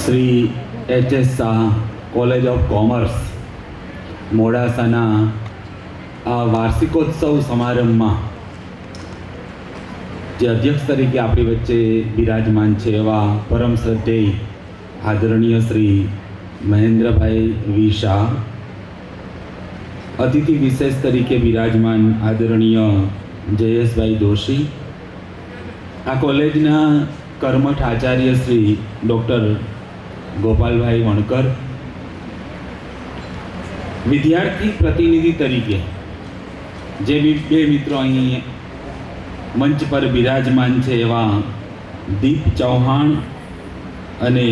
Shri HS. Shah college of commerce મોડાસાના આ વાર્ષિકોત્સવ સમારંભમાં જે અધ્યક્ષ તરીકે આપણી વચ્ચે બિરાજમાન છે એવા પરમ શ્રદ્ધેય આદરણીય શ્રી મહેન્દ્રભાઈ વી. શાહ, અતિથિ વિશેષ તરીકે બિરાજમાન આદરણીય જયેશભાઈ દોશી, આ કોલેજના કર્મઠ આચાર્ય શ્રી ડૉક્ટર ગોપાલભાઈ વણકર, વિદ્યાર્થી પ્રતિનિધિ તરીકે જે બે મિત્રો અહીં મંચ પર બિરાજમાન છે એવા દીપ ચૌહાણ અને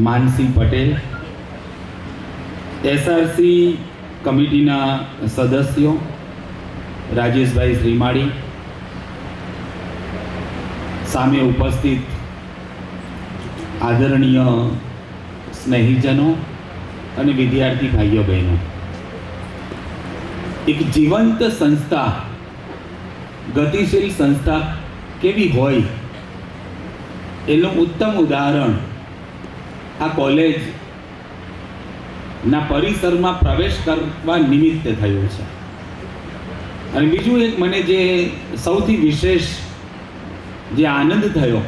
માનસી પટેલ, એસઆરસી કમિટીના સદસ્યો રાજેશભાઈ શ્રીમાળી, સામે ઉપસ્થિત આદરણીય સ્નેહીજનો અને વિદ્યાર્થી ભાઈઓ બહેનો, એક જીવંત સંસ્થા, ગતિશીલ સંસ્થા કેવી હોય એનું ઉત્તમ ઉદાહરણ આ કોલેજના પરિસરમાં પ્રવેશ કરવા નિમિત્તે થયું છે. અને બીજું એક મને જે સૌથી વિશેષ જે આનંદ થયો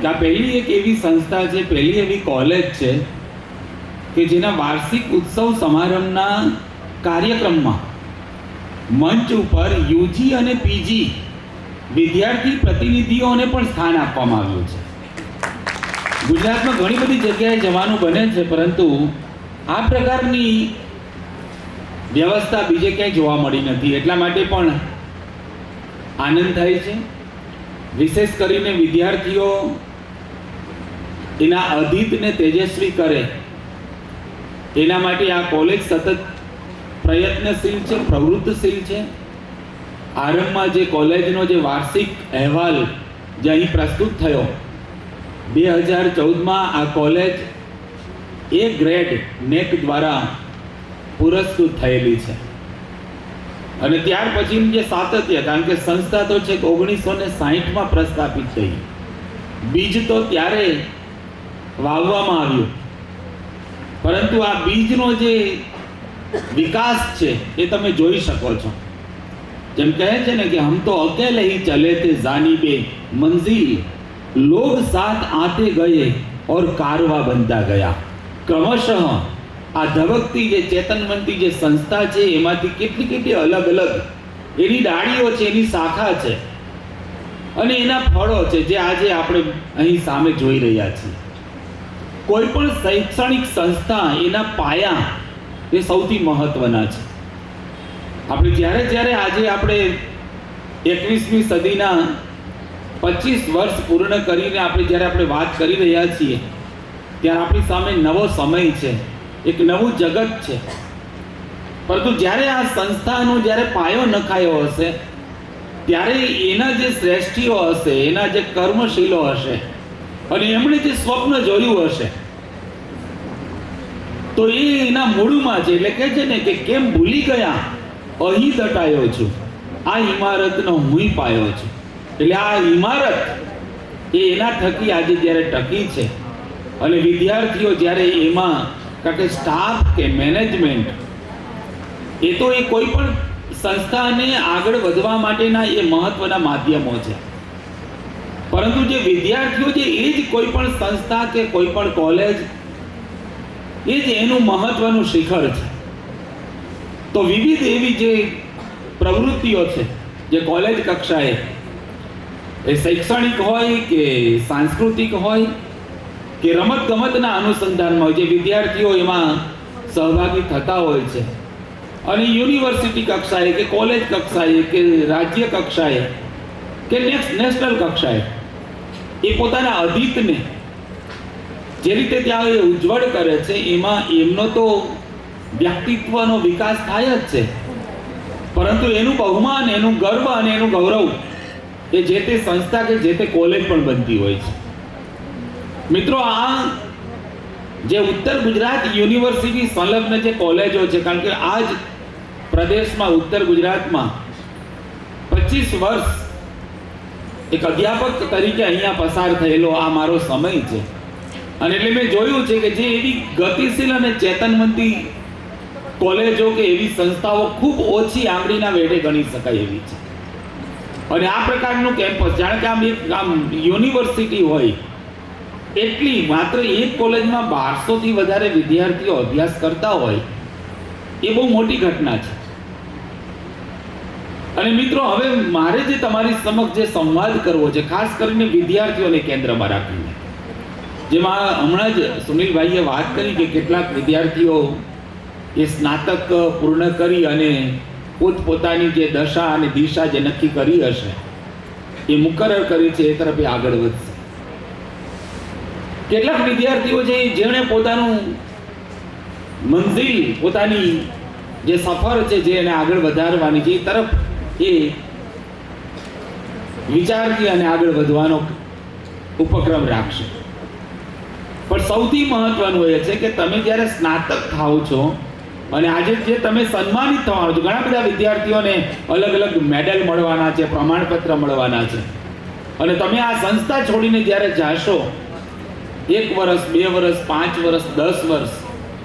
કે આ પહેલી એક એવી સંસ્થા છે, પહેલી એવી કોલેજ છે કે જેના વાર્ષિક ઉત્સવ સમારંભના કાર્યક્રમમાં મંચ ઉપર યુજી અને પીજી વિદ્યાર્થી પ્રતિનિધિઓને પણ સ્થાન આપવામાં આવ્યું છે. ગુજરાતમાં ઘણી બધી જગ્યાએ જવાનું બને છે, પરંતુ આ પ્રકારની વ્યવસ્થા બીજે ક્યાંય જોવા મળી નથી. એટલા માટે પણ આનંદ થાય છે. વિશેષ કરીને વિદ્યાર્થીઓ એના અધિતને તેજસ્વી કરે એના માટે આ કોલેજ સતત પ્રયત્નશીલ છે, પ્રવૃત્તિશીલ છે. આરંભમાં જે કોલેજનો જે વાર્ષિક અહેવાલ જે અહીં પ્રસ્તુત થયો 2014માં આ કોલેજ એ ગ્રેડ નેક દ્વારા પુરસ્કૃત થયેલી છે. અને ત્યાર પછીનું જે સાતત્ય, કારણ કે સંસ્થા તો છે 1960માં પ્રસ્થાપિત થઈ, બીજ તો ત્યારે વાવવામાં આવ્યું, પરંતુ આ બીજનો જે વિકાસ છે એ તમે જોઈ શકો છો. જેમ કહે છે ને કે હમ તો અકેલે ही चले थे जानिबे मंजिल, लोग साथ आते गए और कारवा बनता गया. ક્રમશઃ આ ધબકતી જે ચેતનવંતી જે સંસ્થા છે એમાંથી કેટલી કેટલી અલગ અલગ એની ડાળીઓ છે, એની શાખા છે અને એના ફળો છે જે આજે આપણે અહીં સામે જોઈ રહ્યા છીએ. કોઈ પણ શૈક્ષણિક સંસ્થા એના પાયા એ સૌથી મહત્વના છે. આપણે જ્યારે આજે આપણે 21મી સદીના 25 વર્ષ પૂર્ણ કરીને આપણે વાત કરી રહ્યા છીએ ત્યારે આપણી સામે નવો સમય છે, એક નવું જગત છે. પરંતુ જ્યારે આ સંસ્થાનો જ્યારે પાયો નખાયો હશે ત્યારે એના જે શ્રેષ્ઠીઓ હશે, એના જે કર્મશીલો હશે અને એમણે જે સ્વપ્ન જોયું હશે તો એ એના મૂળમાં છે. એટલે કહે છે ને કે કેમ ભૂલી ગયા અહીં દટાયો છું, આ ઇમારતનો હુંય પાયો છું. એટલે આ ઇમારત એ એના થકી આજે જ્યારે ટકી છે અને વિદ્યાર્થીઓ જ્યારે એમાં, કારણ કે સ્ટાફ કે મેનેજમેન્ટ એ તો એ કોઈ પણ સંસ્થાને આગળ વધવા માટેના એ મહત્વના માધ્યમો છે, પરંતુ જે વિદ્યાર્થીઓ છે એ જ કોઈ પણ સંસ્થા કે કોઈ પણ કોલેજ એ જ એનું મહત્વનું શિખર છે. તો વિવિધ એવી જે પ્રવૃત્તિઓ છે જે કોલેજ કક્ષાએ, એ શૈક્ષણિક હોય કે સાંસ્કૃતિક હોય કે રમત ગમતના અનુસંધાનમાં હોય, જે વિદ્યાર્થીઓ એમાં સહભાગી થતા હોય છે અને યુનિવર્સિટી કક્ષાએ કે કોલેજ કક્ષાએ કે રાજ્ય કક્ષાએ કે નેશનલ કક્ષાએ એ પોતાના અધિતને જે રીતે ત્યાં એ ઉજ્જવળ કરે છે એમાં એમનો તો વ્યક્તિત્વનો વિકાસ થાય જ છે, પરંતુ એનું બહુમાન, એનું ગર્વ અને એનું ગૌરવ એ જે તે સંસ્થા કે જે તે કોલેજ પણ બનતી હોય છે. મિત્રો, આ જે ઉત્તર ગુજરાત યુનિવર્સિટી સંલગ્ન જે કોલેજો છે, કારણ કે આ જ પ્રદેશમાં ઉત્તર ગુજરાતમાં 25 વર્ષ એક અધ્યાપક તરીકે અહીંયા પસાર થયેલો આ મારો સમય છે. અને એટલે મેં જોયું છે કે જે એવી ગતિશીલ અને ચેતનવંતી કોલેજો કે એવી સંસ્થાઓ ખૂબ ઓછી આંગળીના વેઢે ગણી શકાય એવી છે. અને આ પ્રકારનું કેમ્પસ, જાણે કે આમ યુનિવર્સિટી હોય એટલી, માત્ર એક કોલેજમાં 1200 થી વધારે વિદ્યાર્થીઓ અભ્યાસ કરતા હોય એ બહુ મોટી ઘટના છે. અને મિત્રો, હવે મારે જે તમારી સમક્ષ જે સંવાદ કરવો છે, ખાસ કરીને વિદ્યાર્થીઓને કેન્દ્રમાં રાખીને, જેમાં હમણાં જ સુનિલભાઈએ વાત કરી કે કેટલાક વિદ્યાર્થીઓ એ સ્નાતક પૂર્ણ કરી અને પોતપોતાની જે દશા અને દિશા જે નક્કી કરી હશે એ મુકરર કરી છે એ તરફ આગળ વધશે. કેટલાક વિદ્યાર્થીઓ છે જેણે પોતાનું મંઝિલ, પોતાની જે સફર છે જે એને આગળ વધારવાની છે એ તરફ એ વિચારથી અને આગળ વધવાનો ઉપક્રમ રાખશે. પણ સૌથી મહત્વનું એ છે કે તમે જ્યારે સ્નાતક થાઓ છો અને આજે જે તમે સન્માનિત થવાનો છો, ઘણા બધા વિદ્યાર્થીઓને અલગ અલગ મેડલ મળવાના છે, પ્રમાણપત્ર મળવાના છે, અને તમે આ સંસ્થા છોડીને જ્યારે જાશો 1 વર્ષ, 2 વર્ષ, 5 વર્ષ, 10 વર્ષ,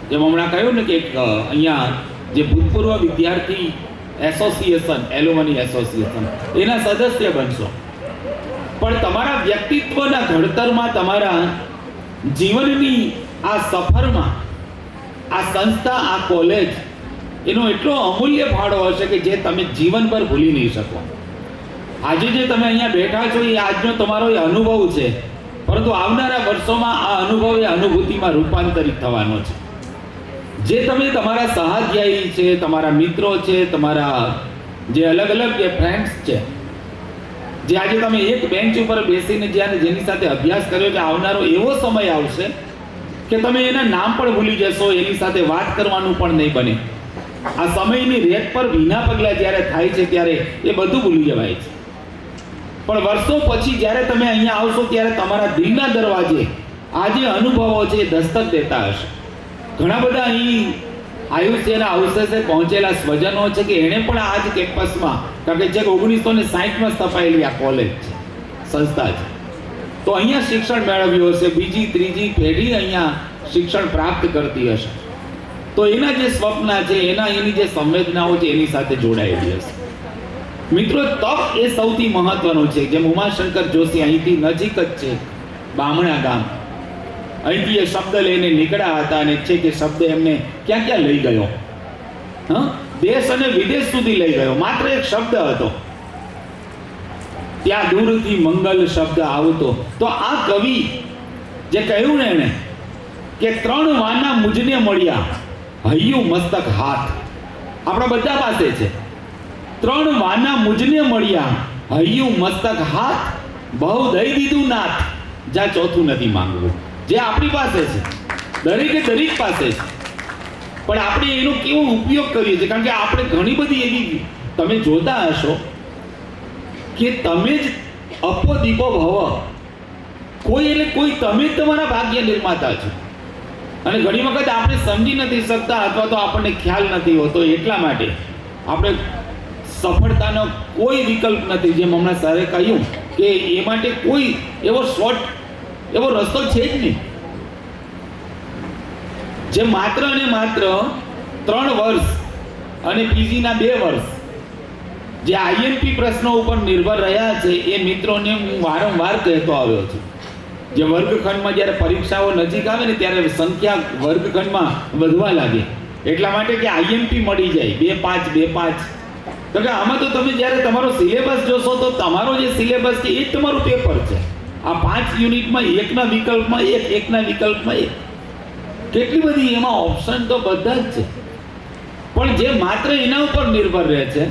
જેમ હમણાં કહ્યું ને કે અહીંયા જે ભૂતપૂર્વ વિદ્યાર્થી એસોસિએશન, એલ્યુમની એસોસિએશન, એના સદસ્ય બનશો. પણ તમારા વ્યક્તિત્વના ઘડતરમાં, તમારા જીવનની આ સફરમાં આ સંસ્થા, આ કોલેજ એનો એટલો અમૂલ્ય ફાળો હશે કે જે તમે જીવનભર ભૂલી નહીં શકો. આજે જે તમે અહીંયા બેઠા છો એ આજનો તમારો એ અનુભવ છે, પરંતુ આવનારા વર્ષોમાં આ અનુભવ એ અનુભૂતિમાં રૂપાંતરિત થવાનો છે. જે તમે તમારા સહાધ્યાયી છે, તમારા મિત્રો છે, તમારા જે અલગ અલગ જે ફ્રેન્ડ્સ છે, જે આજે તમે એક બેન્ચ ઉપર બેસીને જેની સાથે અભ્યાસ કર્યો છે, આવનારો એવો સમય આવશે કે તમે એના નામ પણ ભૂલી જશો, એની સાથે વાત કરવાનું પણ નહીં બને. આ સમયની રેત પર ભીના પગલા જ્યારે થાય છે ત્યારે એ બધું ભૂલી જવાય છે. પણ વર્ષો પછી જ્યારે તમે અહીંયા આવશો ત્યારે તમારા દિલના દરવાજે આ જે અનુભવો છે એ દસ્તક દેતા હશે. ઘણા બધા અહીં આયુષ્યના અવશેષે પહોંચેલા સ્વજનો છે કે એણે પણ આ જ કેમ્પસમાં, કારણ કે જે 1960માં સ્થપાયેલી આ કોલેજ છે, સંસ્થા છે, તો અહીંયા શિક્ષણ મેળવ્યું હશે, બીજી ત્રીજી પેઢી અહીંયા શિક્ષણ પ્રાપ્ત કરતી હશે. તો એના જે સ્વપ્ન છે, એની જે સંવેદનાઓ છે એની સાથે જોડાયેલી હશે. મિત્રો, તપ એ સૌથી મહત્વનું છે. જેમ ઉમાશંકર જોશી અહીંથી નજીક જ છે, બામણા ગામ, અહીંથી એ શબ્દ લઈને નીકળ્યા હતા અને છે કે શબ્દ એમને ક્યાં ક્યાં લઈ ગયો, દેશ અને વિદેશ સુધી લઈ ગયો. માત્ર એક શબ્દ હતો, ત્યાં દૂરથી મંગલ શબ્દ આવતો. તો આ કવિ જે કહ્યું ને એને કે 3 વાના મુજને મળ્યા, હૈયું મસ્તક હાથ, આપણા બધા પાસે છે. 3 વાના મુજને મળ્યા, હૈયું મસ્તક હાથ, બહુ દઈ દીધું નાથ, જ્યાં ચોથું નથી માંગવું. જે આપણી પાસે છે, દરેકે દરેક પાસે છે, પણ આપણે એનો કેવો ઉપયોગ કરીએ છીએ. કારણ કે આપણે ઘણી બધી એવી, તમે જોતા હશો કે તમે જ અપો દીપો ભવ, કોઈ એટલે કોઈ, તમે જ તમારા ભાગ્ય નિર્માતા છો. અને ઘણી વખત આપણે સમજી નથી શકતા અથવા તો આપણને ખ્યાલ નથી હોતો. એટલા માટે આપણે સફળતાનો કોઈ વિકલ્પ નથી. જેમ હમણાં સરે કહ્યું કે એ માટે કોઈ એવો એવો રસ્તો છે જ નહીં. જે માત્ર અને માત્ર 3 વર્ષ અને પીજીના 2 વર્ષ જે આઈએમપી પ્રશ્નો ઉપર નિર્ભર રહ્યા છે, એ મિત્રોને હું વારંવાર કહેતો આવ્યો છું. જે વર્ગખંડમાં જ્યારે પરીક્ષાઓ નજીક આવે ને ત્યારે સંખ્યા વર્ગખંડમાં વધવા લાગે, એટલા માટે કે આઈએમપી મળી જાય 2-5 2-5. તો કે આમાં તો તમે જ્યારે તમારો સિલેબસ જોશો તો તમારો જે સિલેબસ છે એ જ તમારું પેપર છે. આ 5 યુનિટમાં એકના વિકલ્પમાં એકના વિકલ્પમાં એક, કેટલી બધી એમાં ઓપ્શન તો બધા જ છે. પણ જે માત્ર એના ઉપર નિર્ભર રહે છે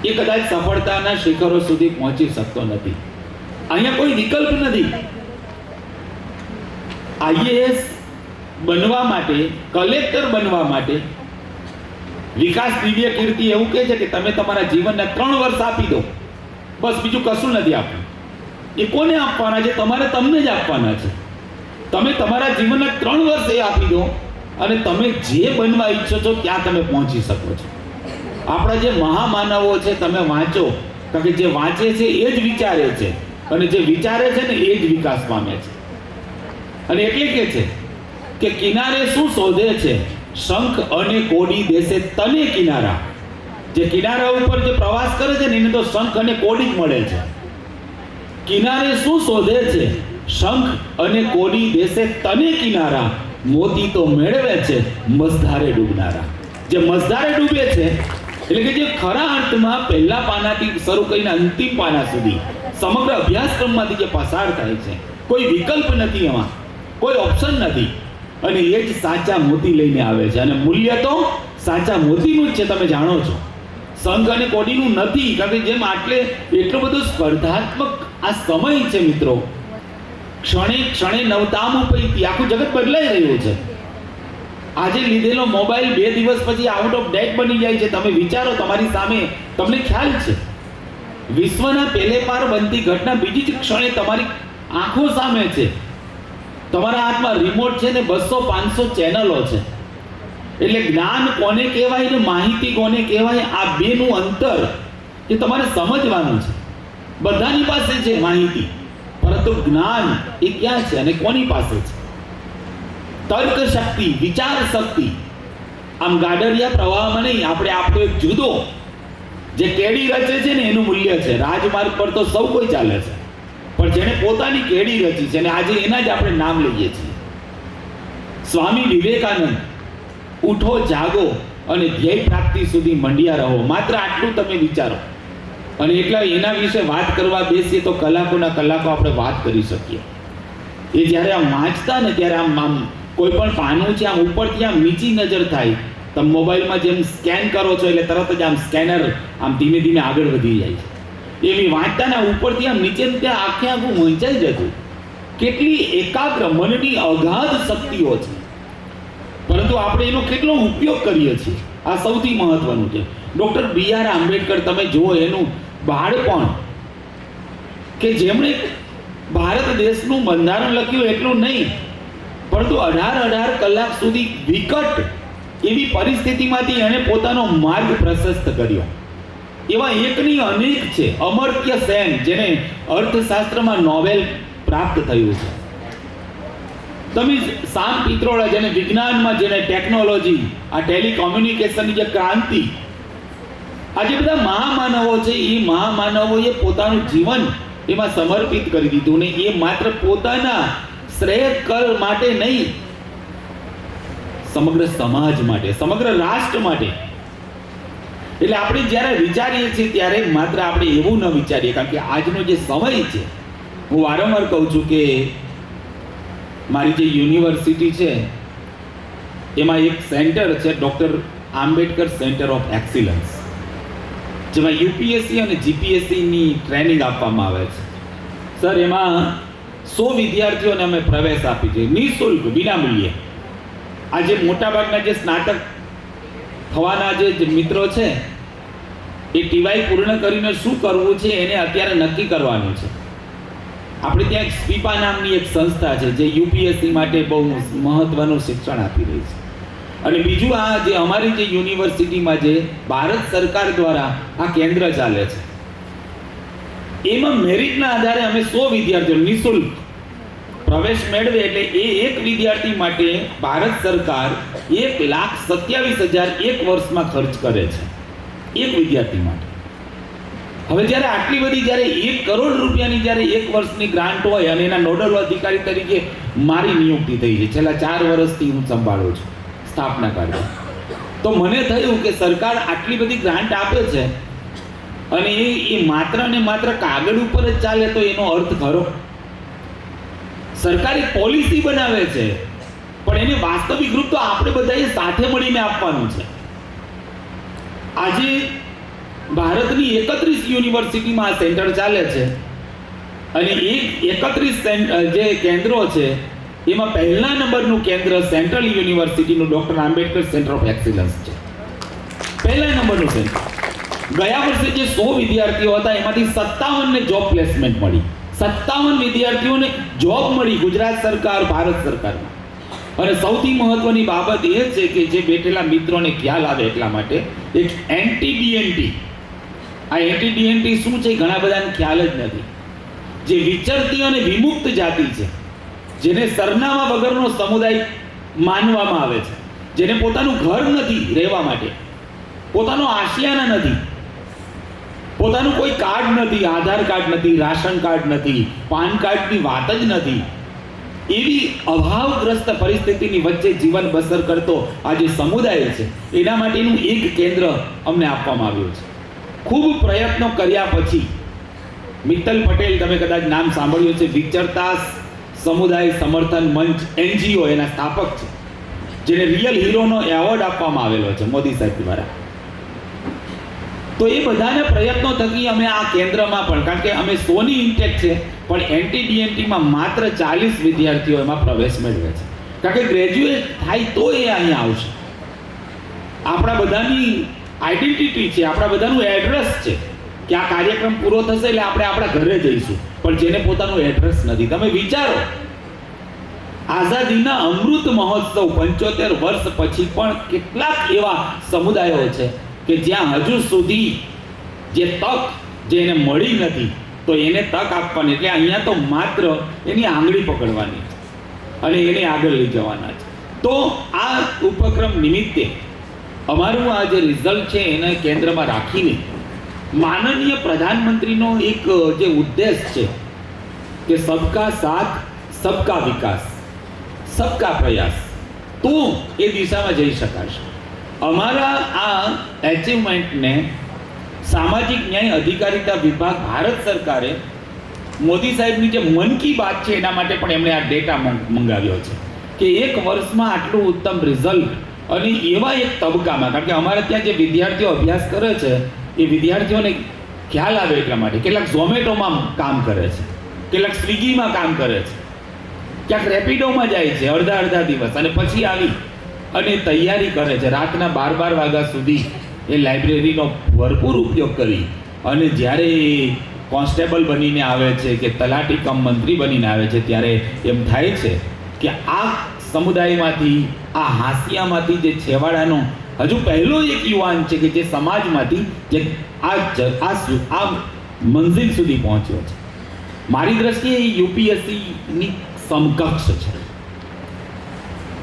એ કદાચ સફળતાના શિખરો સુધી પહોંચી શકતો નથી. અહીંયા કોઈ વિકલ્પ નથી. આઈએએસ બનવા માટે, કલેક્ટર બનવા માટે વિકાસ દિવ્ય કીર્તિ એવું કહે છે કે તમે તમારા જીવનના 3 વર્ષ આપી દો, બસ, બીજું કશું નથી આપવું. એ કોને આપવાના છે? તમારે તમને જ આપવાના છે. તમે તમારા જીવનના 3 વર્ષ એ આપી દો અને તમે જે બનવા ઈચ્છો છો ત્યાં તમે પહોંચી શકો છો. આપણા જે મહામાનવો છે તમે વાંચો, કારણ કે જે વાંચે છે એ જ વિચારે છે, અને જે વિચારે છે ને એ જ વિકાસ પામે છે. અને એટલે કે છે કે કિનારે શું શોધે છે, શંખ અને કોડી દેશે તને કિનારા. જે કિનારા ઉપર જે પ્રવાસ કરે છે ને એને તો શંખ અને કોડી જ મળે છે. કિનારે શું શોધે છે, શંખ અને કોડી દેશે તને કિનારા, મોતી તો મેળવે છે મસધારે ડૂબનારા. જે મસધારે ડૂબે છે એટલે કે જે ખરા અર્થમાં પહેલા પાનાથી શરૂ કરીને અંતિમ પાના સુધી સમગ્ર અભ્યાસક્રમમાંથી જે પસાર થાય છે, કોઈ વિકલ્પ નથી, એમાં કોઈ ઓપ્શન નથી, અને એ જ સાચા મોતી લઈને આવે છે. અને મૂલ્ય તો સાચા મોતીનું જ છે, તમે જાણો છો, શંખ અને કોડીનું નથી. કારણ કે જેમ એટલો બધો સ્પર્ધાત્મક આ સમય છે મિત્રો, ક્ષણે ક્ષણે નવતામ પૈતી આખું જગત બદલાઈ રહ્યું છે. આજે લીધેલો મોબાઈલ 2 દિવસ પછી આઉટ ઓફ ડેટ બની જાય છે. તમે વિચારો, તમારી સામે, તમને ખ્યાલ છે, વિશ્વના પેલે પાર બનતી ઘટના બીજી જ ક્ષણે તમારી આંખો સામે છે. તમારા હાથમાં રિમોટ છે ને 200-500 ચેનલો છે. એટલે જ્ઞાન કોને કહેવાય ને માહિતી કોને કહેવાય, આ બેનું અંતર એ તમારે સમજવાનું છે. બધાની પાસે છે માહિતી, પરંતુ જ્ઞાન એ ક્યાં છે અને કોની પાસે છે? તર્ક શક્તિ, વિચાર શક્તિ, આમ ગાડરિયા પ્રવાહમાં નહીં, આપણે આપણો એક જુદો જે કેડી રચે છે ને એનું મૂલ્ય છે. રાજમાર્ગ પર તો સૌ કોઈ ચાલે છે, પણ જેને પોતાની કેડી રચી છે અને આજે એના જ આપણે નામ લઈએ છીએ. સ્વામી વિવેકાનંદ, ઉઠો જાગો અને ધ્યેય પ્રાપ્તિ સુધી મંડ્યા રહો, માત્ર આટલું તમે વિચારો. અને એટલા એના વિશે વાત કરવા બેસીએ તો કલાકોના કલાકો આપણે વાત કરી શકીએ. એ જ્યારે આમ વાંચતા ને ત્યારે આમ કોઈ પણ પાનું છે આમ ઉપરથી આમ નીચી નજર થાય, તમે મોબાઈલમાં જેમ સ્કેન કરો છો એટલે તરત જ આમ સ્કેનર આમ ધીમે ધીમે આગળ વધી જાય છે. એવી વાંચતા ને ઉપરથી આમ નીચે ત્યાં આખે આખું વંચાઈ જતું. કેટલી એકાગ્ર મનની અગાધ શક્તિઓ છે, પરંતુ આપણે એનો કેટલો ઉપયોગ કરીએ છીએ, આ સૌથી મહત્વનું છે. Doctor B.R. આંબેડકર, તમે જુઓ એનું બાળપણ, કે જેમણે ભારત દેશનું બંધારણ લખ્યું એટલું નહીં, પરંતુ 18 કલાક સુધી વિકટ એવી પરિસ્થિતિમાંથી એણે પોતાનો માર્ગ પ્રશસ્ત કર્યો. એવા એકની અનેક છે. અમર્ત્ય સેન, જેને અર્થશાસ્ત્રમાં નોબેલ પ્રાપ્ત થયું છે. તમે સામ પિત્રોડા, જેને વિજ્ઞાનમાં, જેને ટેકનોલોજી, આ ટેલિકોમ્યુનિકેશનની જે ક્રાંતિ, આ જે બધા મહામાનવો છે, એ મહામાનવોએ પોતાનું જીવન એમાં સમર્પિત કરી દીધું ને એ માત્ર પોતાના શ્રેયકર માટે નહીં, સમગ્ર સમાજ માટે, સમગ્ર રાષ્ટ્ર માટે. એટલે આપણે જ્યારે વિચારીએ છીએ ત્યારે માત્ર આપણે એવું ન વિચારીએ, કારણ કે આજનો જે સમય છે, હું વારંવાર કહું છું કે મારી જે યુનિવર્સિટી છે એમાં એક સેન્ટર છે, doctor Ambedkar centre of excellence, જેમાં યુપીએસસી અને જીપીએસસીની ટ્રેનિંગ આપવામાં આવે છે. સર, એમાં 100 વિદ્યાર્થીઓને અમે પ્રવેશ આપી છે, નિઃશુલ્ક, વિનામૂલ્યે. આજે મોટાભાગના જે સ્નાતક થવાના જે મિત્રો છે એ ટીવાય પૂર્ણ કરીને શું કરવું છે એને અત્યારે નક્કી કરવાનું છે. આપણે ત્યાં સ્પીપા નામની એક સંસ્થા છે જે યુપીએસસી માટે બહુ મહત્વનું શિક્ષણ આપી રહી છે. અને બીજું, આ જે અમારી જે યુનિવર્સિટીમાં જે ભારત સરકાર દ્વારા આ કેન્દ્ર ચાલે છે, એમાં મેરિટના આધારે અમે 100 વિદ્યાર્થીઓ નિઃશુલ્ક પ્રવેશ મેળવે. એટલે એ એક વિદ્યાર્થી માટે ભારત સરકાર 1,27,000 એક વર્ષમાં ખર્ચ કરે છે, એક વિદ્યાર્થી માટે. હવે જ્યારે આટલી બધી, જ્યારે 1 કરોડ રૂપિયાની જ્યારે એક વર્ષની ગ્રાન્ટ હોય અને એના નોડલ અધિકારી તરીકે મારી નિયુક્તિ થઈ છે, છેલ્લા 4 વર્ષથી હું સંભાળું છું સ્થાપના કાર્ય. તો મને થયું કે સરકાર આટલી બધી ગ્રાન્ટ આપે છે અને એ માત્ર ને માત્ર કાગળ ઉપર જ ચાલે તો એનો અર્થ ખરો? સરકારી પોલિસી બનાવે છે, પણ એને વાસ્તવિક રૂપ તો આપણે બધાએ સાથે મળીને આપવાનું છે. આજે ભારતની 31 યુનિવર્સિટીમાં આ સેન્ટર ચાલે છે અને એ 31 જે કેન્દ્રો છે એમાં પહેલા નંબરનું કેન્દ્ર સેન્ટ્રલ યુનિવર્સિટીનું doctor Ambedkar centre of excellence છે. પહેલા નંબરનું સેન્ટર. ગયા વર્ષે જે 100 વિદ્યાર્થીઓ હતા એમાંથી 57ને જોબ પ્લેસમેન્ટ મળી. 57 વિદ્યાર્થીઓને જોબ મળી ગુજરાત સરકાર, ભારત સરકારમાં. અને સૌથી મહત્વની બાબત એ છે કે જે બેઠેલા મિત્રોને ખ્યાલ આવે એટલા માટે, એક એન્ટી-ડીએનટી. આ એન્ટી-ડીએનટી શું છે ઘણા બધાને ખ્યાલ જ નથી. જે વિચરતી અને વિમુક્ત જાતિ છે જેને સરનામા વગરનો સમુદાય માનવામાં આવે છે, જેને પોતાનું ઘર નથી રહેવા માટે, પોતાનો આશિયાના નથી, પોતાનું કોઈ કાર્ડ નથી, આધાર કાર્ડ નથી, રાશન કાર્ડ નથી, પાન કાર્ડની વાત જ નથી, એવી અભાવગ્રસ્ત પરિસ્થિતિની વચ્ચે જીવન બસર કરતો આ જે સમુદાય છે એના માટેનું એક કેન્દ્ર અમને આપવામાં આવ્યું છે. ખૂબ પ્રયત્નો કર્યા પછી મિત્તલ પટેલ, તમે કદાચ નામ સાંભળ્યું છે, વિચરતા સમુદાય સમર્થન મંચ NGO એના સ્થાપક છે, જેને રિયલ હીરોનો એવોર્ડ આપવામાં આવેલો છે મોદી સાહેબ દ્વારા. તો એ બધાના પ્રયત્નો થકી અમે આ કેન્દ્રમાં પણ, કારણ કે અમે 100ની ઇન્ટેક છે પણ NTDNTમાં માત્ર 40 વિદ્યાર્થીઓ એમાં પ્રવેશ મેળવે છે, કારણ કે ગ્રેજ્યુએટ થાય તો એ અહીંયા આવશે. આપણા બધાની આઈડેન્ટિટી છે, આપણા બધાનું એડ્રેસ છે કે આ કાર્યક્રમ પૂરો થશે એટલે આપણે આપણા ઘરે જઈશું, પણ જેને પોતાનું એડ્રેસ નથી. તમે વિચારો, આઝાદીના અમૃત મહોત્સવ 75 વર્ષ પછી પણ કેટલાક એવા સમુદાયો છે કે જ્યાં હજુ સુધી જે તક જેને મળી નથી, તો એને તક આપવાની. એટલે અહીંયા તો માત્ર એની આંગળી પકડવાની છે અને એને આગળ લઈ જવાના છે. તો આ ઉપક્રમ નિમિત્તે અમારું આ જે રિઝલ્ટ છે એને કેન્દ્રમાં રાખીને માનનીય પ્રધાનમંત્રીનો એક જે ઉદ્દેશ છે કે સબકા સાથ, સબકા વિકાસ, સબકા પ્રયાસ, તો એ દિશામાં જઈ શકાશે. અમારા આ એચિવમેન્ટને સામાજિક ન્યાય અધિકારિતા વિભાગ ભારત સરકારે મોદી સાહેબની જે મન કી બાત છે એના માટે પણ એમણે આ ડેટા મંગાવ્યો છે કે એક વર્ષમાં આટલું ઉત્તમ રિઝલ્ટ અને એવા એક તબક્કામાં, કારણ કે અમારે ત્યાં જે વિદ્યાર્થીઓ અભ્યાસ કરે છે એ વિદ્યાર્થીઓને ખ્યાલ આવે એટલા માટે કેટલાક ઝોમેટોમાં કામ કરે છે, કેટલાક સ્વિગીમાં કામ કરે છે, ક્યાંક રેપિડોમાં જાય છે અડધા દિવસ અને પછી આવી અને તૈયારી કરે છે. રાતના 12 વાગ્યા સુધી એ લાઇબ્રેરીનો ભરપૂર ઉપયોગ કરી અને જ્યારે એ કોન્સ્ટેબલ બનીને આવે છે કે તલાટી કમ મંત્રી બનીને આવે છે, ત્યારે એમ થાય છે કે આ સમુદાયમાંથી, આ હાંસિયામાંથી જે છેવાડાનો હજુ પહેલો એક યુવાન છે કે જે સમાજમાંથી જે આ મંઝિલ સુધી પહોંચ્યો છે. મારી દ્રષ્ટિએ એ UPSCની સમકક્ષ છે.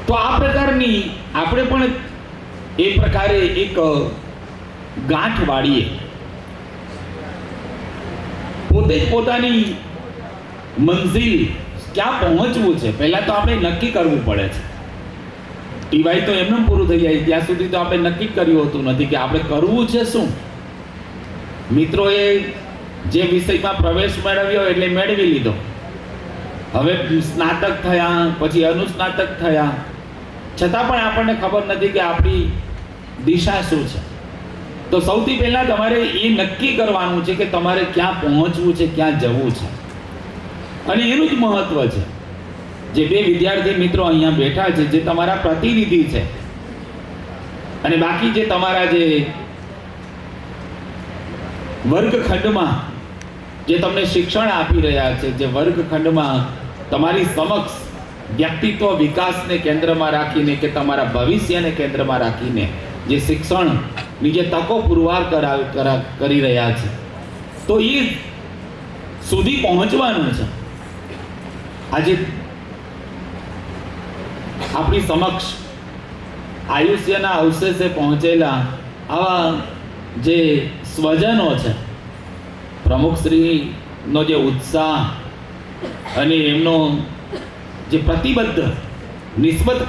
તો આ પ્રકારની આપણે પણ એ પ્રકારે એક ગાંઠ વાળીએ, પોતે જ પોતાની મંઝિલ ક્યાં પહોંચવું છે પહેલાં તો આપણે નક્કી કરવું પડે છે. ટીવાય તો એમને પૂરું થઈ જાય ત્યાં સુધી તો આપણે નક્કી કર્યું હોતું નથી કે આપણે કરવું છે શું. મિત્રોએ જે વિષયમાં પ્રવેશ મેળવ્યો એટલે મેળવી લીધો, હવે સ્નાતક થયા, પછી અનુસ્નાતક થયા, છતાં પણ આપણને ખબર નથી કે આપણી દિશા શું છે. તો સૌથી પહેલાં તમારે એ નક્કી કરવાનું છે કે તમારે ક્યાં પહોંચવું છે, ક્યાં જવું છે. અને એનું જ મહત્વ છે. જે બે વિદ્યાર્થી મિત્રો અહીંયા બેઠા છે, જે તમારા પ્રતિનિધિ છે, અને બાકી જે તમારા જે વર્ગખંડમાં જે તમને શિક્ષણ આપી રહ્યા છે, જે વર્ગખંડમાં તમારી સમક્ષ વ્યક્તિત્વ વિકાસને કેન્દ્રમાં રાખીને કે તમારા ભવિષ્યને કેન્દ્રમાં રાખીને જે શિક્ષણની જે તકો પુરવાર કરી રહ્યા છે, તો એ સુધી પહોંચવાનું છે. આજે આપણી સમક્ષ આયુષ્યના અવશેષે પહોંચેલા આવા જે સ્વજનો છે, પ્રમુખશ્રીનો જે ઉત્સાહ અને એમનો જે પ્રતિબદ્ધ નિસ્બત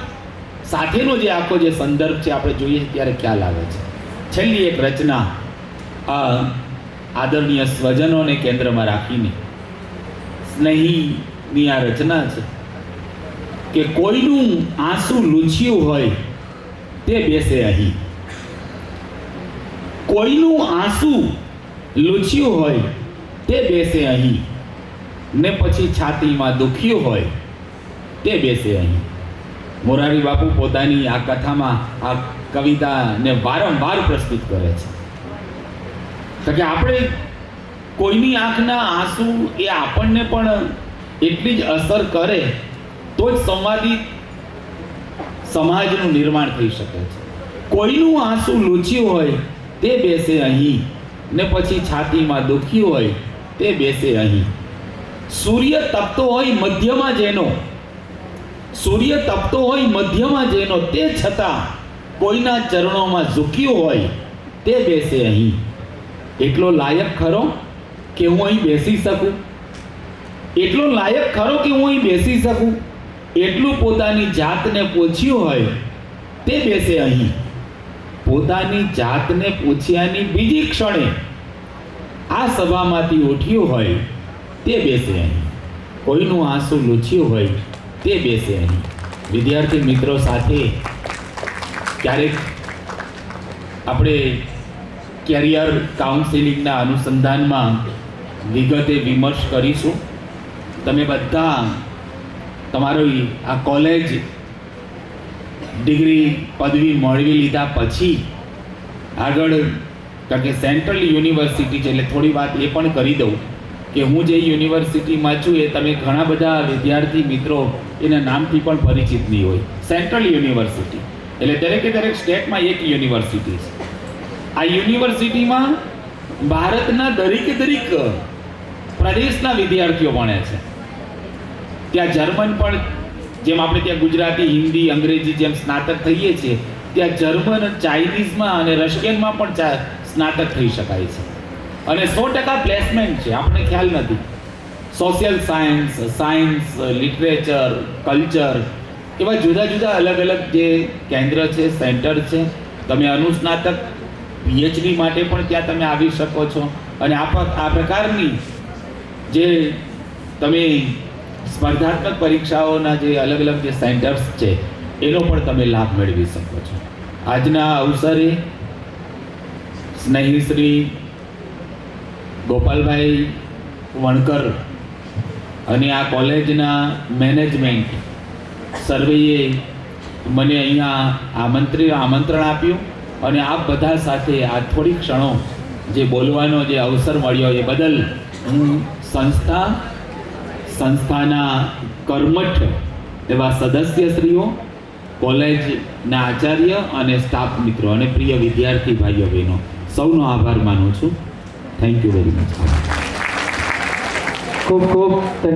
સાથેનો જે આખો જે સંદર્ભ છે, આપણે જોઈએ ત્યારે ખ્યાલ આવે છે. છેલ્લી એક રચના આ આદરણીય સ્વજનોને કેન્દ્રમાં રાખીને સ્નેહીની આ રચના છે કે કોઈનું આંસુ લૂછ્યું હોય તે બેસે અહીં. કોઈનું આંસુ લૂછ્યું હોય તે બેસે અહીં, ને પછી છાતીમાં દુખ્યું હોય તે બેસે અહીં. મોરારી બાપુ પોતાની આ કથામાં આ કવિતાને વારંવાર પ્રસ્તુત કરે છે કે આપણે કોઈની આંખના આંસુ એ આપણને પણ એટલી જ અસર કરે તો જ સંવાદી સમાજનું નિર્માણ થઈ શકે છે. કોઈનું આંસુ લૂછ્યું હોય તે બેસે અહીં, ને પછી છાતીમાં દુખ્યું હોય તે બેસે અહીં. સૂર્ય તપતો હોય મધ્યમાં જેનો, સૂર્ય તપતો હોય મધ્યમાં જેનો, તે છતાં કોઈના ચરણોમાં ઝૂક્યો હોય તે બેસે અહીં. એટલો લાયક ખરો કે હું અહીં બેસી શકું? એટલો લાયક ખરો કે હું અહીં બેસી શકું? એટલું પોતાની જાતને પૂછ્યું હોય તે બેસે અહીં. પોતાની જાતને પૂછ્યાની બીજી ક્ષણે આ સભામાંથી ઉઠ્યું હોય તે બેસે અહીં. કોઈનું આંસુ લૂછ્યું હોય તે બેસે અહીં. વિદ્યાર્થી મિત્રો સાથે ક્યારેક આપણે કેરિયર કાઉન્સિલિંગના અનુસંધાનમાં વિગતે વિમર્શ કરીશું. તમે બધા તમારી આ કોલેજ ડિગ્રી પદવી મેળવી લીધા પછી આગળ, કારણ કે સેન્ટ્રલ યુનિવર્સિટી છે એટલે થોડી વાત એ પણ કરી દઉં કે હું જે યુનિવર્સિટીમાં છું એ તમે ઘણા બધા વિદ્યાર્થી મિત્રો એના નામથી પણ પરિચિત નહીં હોય. સેન્ટ્રલ યુનિવર્સિટી એટલે દરેકે દરેક સ્ટેટમાં એક યુનિવર્સિટી છે. આ યુનિવર્સિટીમાં ભારતના દરેકે દરેક પ્રદેશના વિદ્યાર્થીઓ ભણે છે. ત્યાં જર્મન પણ, જેમ આપણે ત્યાં ગુજરાતી, હિન્દી, અંગ્રેજી જેમ સ્નાતક થઈએ છીએ, ત્યાં જર્મન, ચાઇનીઝમાં અને રશિયનમાં પણ સ્નાતક થઈ શકાય છે. અને 100% પ્લેસમેન્ટ છે, આપણે ખ્યાલ નથી. સોશિયલ સાયન્સ, લિટરેચર, કલ્ચર, એવા જુદા જુદા અલગ અલગ જે કેન્દ્ર છે, સેન્ટર છે. તમે અનુસ્નાતક PhD માટે પણ ત્યાં તમે આવી શકો છો. અને આ પ્રકારની જે તમે સ્પર્ધાત્મક પરીક્ષાઓના જે અલગ અલગ જે સેન્ટર્સ છે એનો પણ તમે લાભ મેળવી શકો છો. આજના અવસરે સ્નેહીશ્રી ગોપાલભાઈ વણકર અને આ કોલેજના મેનેજમેન્ટ સર્વેએ મને અહીંયા આમંત્રણ આપ્યું અને આપ બધા સાથે આ થોડી ક્ષણો જે બોલવાનો જે અવસર મળ્યો એ બદલ હું સંસ્થાના કર્મઠ એવા સદસ્યશ્રીઓ, કોલેજના આચાર્ય અને સ્ટાફ મિત્રો અને પ્રિય વિદ્યાર્થી ભાઈઓ બહેનો સૌનો આભાર માનું છું. Thank you very much. ખૂબ ખૂબ